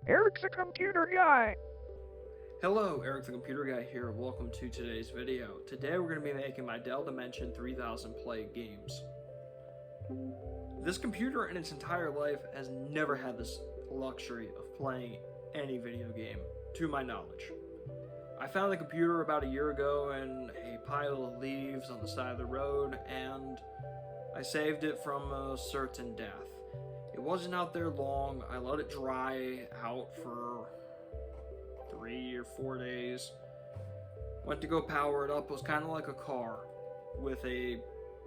Eric's a computer guy. Hello, Eric the Computer Guy here. Welcome to today's video. Today we're going to be making my Dell Dimension 3000 Play games. This computer in its entire life has never had this luxury of playing any video game, to my knowledge. I found the computer about a year ago in a pile of leaves on the side of the road, and I saved it from a certain death. It wasn't out there long. I let it dry out for 3 or 4 days. Went to go power it up. It was kind of like a car with a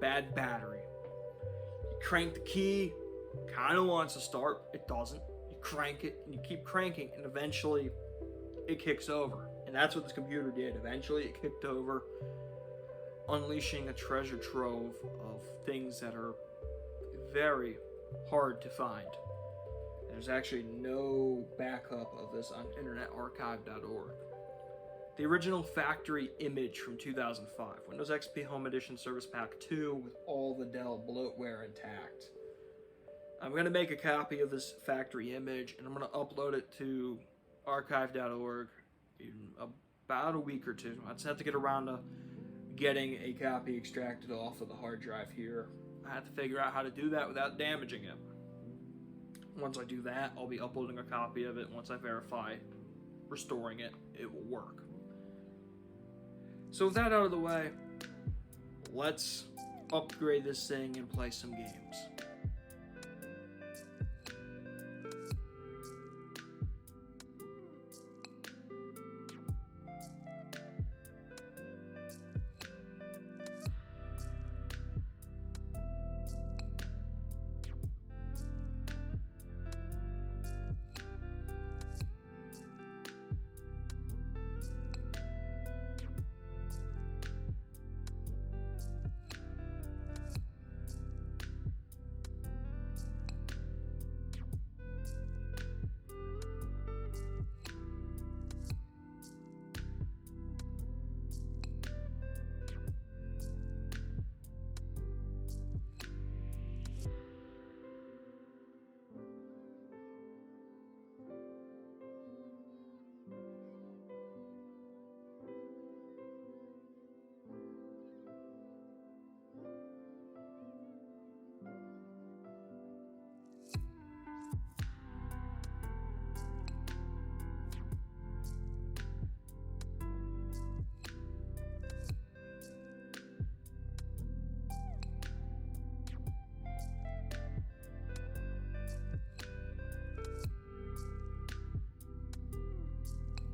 bad battery. You crank the key, kind of wants to start, it doesn't. You crank it and you keep cranking, and eventually it kicks over. And that's what this computer did. Eventually it kicked over, unleashing a treasure trove of things that are very hard to find. There's actually no backup of this on internetarchive.org. The original factory image from 2005, Windows XP Home Edition Service Pack 2 with all the Dell bloatware intact. I'm going to make a copy of this factory image and I'm going to upload it to archive.org in about a week or two. I just have to get around to getting a copy extracted off of the hard drive here. I have to figure out how to do that without damaging it. Once I do that, I'll be uploading a copy of it. Once I verify restoring it, it will work. So with that out of the way, let's upgrade this thing and play some games.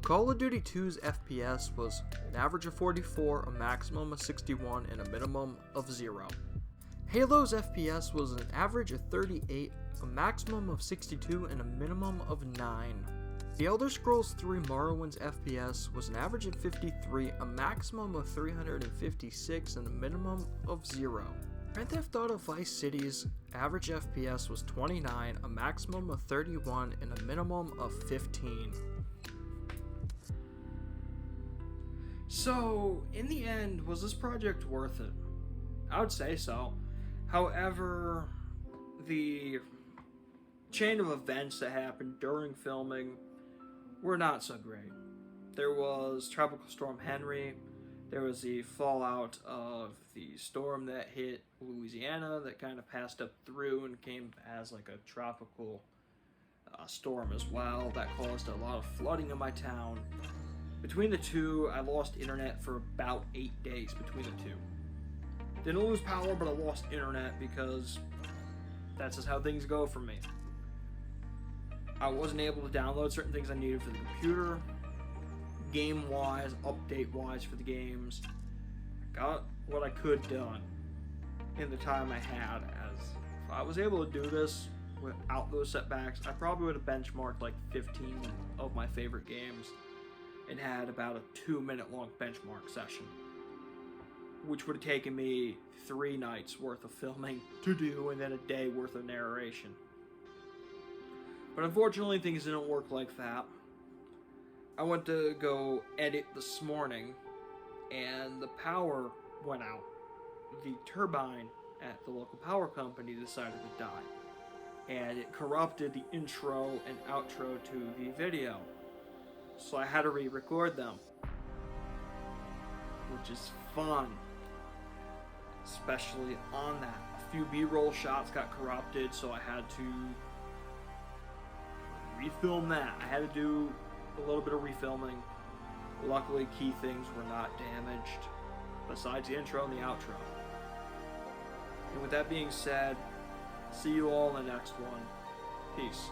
Call of Duty 2's FPS was an average of 44, a maximum of 61, and a minimum of 0. Halo's FPS was an average of 38, a maximum of 62, and a minimum of 9. The Elder Scrolls 3 Morrowind's FPS was an average of 53, a maximum of 356, and a minimum of 0. Grand Theft Auto Vice City's average FPS was 29, a maximum of 31, and a minimum of 15. So, in the end, was this project worth it? I would say so. However, the chain of events that happened during filming were not so great. There was Tropical Storm Henry, there was the fallout of the storm that hit Louisiana that kind of passed up through and came as like a tropical storm as well. That caused a lot of flooding in my town. Between the two, I lost internet for about 8 days between the two. Didn't lose power, but I lost internet because that's just how things go for me. I wasn't able to download certain things I needed for the computer. Game-wise, update-wise for the games. I got what I could done in the time I had. As if I was able to do this without those setbacks, I probably would have benchmarked like 15 of my favorite games and had about a 2-minute long benchmark session, which would have taken me 3 nights worth of filming to do and then a day worth of narration. But unfortunately things didn't work like that. I went to go edit this morning and the power went out. The turbine at the local power company decided to die. and it corrupted the intro and outro to the video. So I had to re-record them, which is fun, especially on that. A few B-roll shots got corrupted, so I had to refilm that. I had to do a little bit of refilming. Luckily, key things were not damaged, besides the intro and the outro. And with that being said, see you all in the next one. Peace.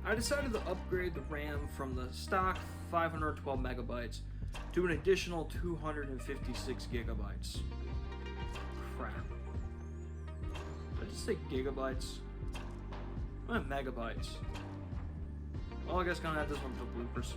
I decided to upgrade the RAM from the stock 512 megabytes to an additional 256 gigabytes. Crap. Did I just say gigabytes? I meant megabytes. Well, I guess gonna add this one to bloopers.